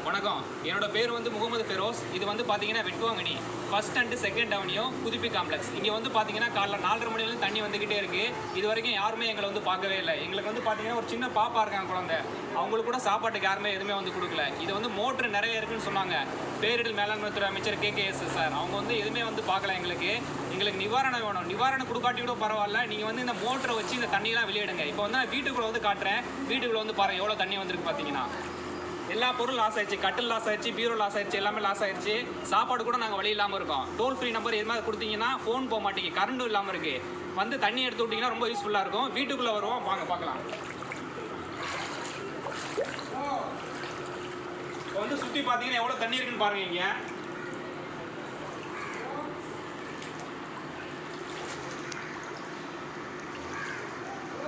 வணக்கம், என்னோட பேர் வந்து முகமது ஃபெரோஸ். இது வந்து பார்த்தீங்கன்னா வெட்டுவாங்கனி ஃபர்ஸ்ட் அண்ட் செகண்ட் அவனியும் புதுப்பி காம்ப்ளெக்ஸ். இங்கே வந்து பார்த்தீங்கன்னா காலைல 4:30 மணிலேருந்து தண்ணி வந்துக்கிட்டே இருக்குது. இது வரைக்கும் யாருமே எங்களை வந்து பார்க்கவே இல்லை. எங்களுக்கு வந்து பார்த்தீங்கன்னா ஒரு சின்ன பாப்பா இருக்காங்க, குழந்தை. அவங்களுக்கு கூட சாப்பாட்டுக்கு யாருமே எதுவுமே வந்து கொடுக்கல. இது வந்து மோட்ரு நிறைய இருக்குன்னு சொன்னாங்க பேரிடர் மேலாண்மை துறை அமைச்சர் கேகேஎஸ் சார். அவங்க வந்து எதுவுமே வந்து பார்க்கல. எங்களுக்கு நிவாரணம் வேணும். நிவாரணம் கொடுக்காட்டி கூட பரவாயில்ல, நீங்கள் வந்து இந்த மோட்டரை வச்சு இந்த தண்ணியெலாம் வெளியிடுங்க. இப்போ வந்து நான் வீட்டுக்குள்ளே வந்து காட்டுறேன். வீட்டுக்குள்ளே வந்து பாருங்கள் எவ்வளோ தண்ணி வந்துருக்கு பார்த்தீங்கன்னா. எல்லா பொருளும் லாஸ் ஆயிடுச்சு. கட்டில் லாஸ் ஆயிடுச்சு, பீரோ லாஸ் ஆயிடுச்சு, எல்லாமே லாஸ் ஆயிடுச்சு. சாப்பாடு கூட நாங்கள் வழி இல்லாமல் இருக்கோம். டோல் ஃப்ரீ நம்பர் எது மாதிரி கொடுத்தீங்கன்னா ஃபோன் போக மாட்டேங்குது, கரண்டும் இல்லாமல் இருக்குது. வந்து தண்ணி எடுத்து விட்டிங்கன்னா ரொம்ப யூஸ்ஃபுல்லாக இருக்கும். வீட்டுக்குள்ளே வருவோம், வாங்க பார்க்கலாம். இப்போ வந்து சுற்றி பார்த்தீங்கன்னா எவ்வளோ தண்ணி இருக்குன்னு பாருங்க. இங்கே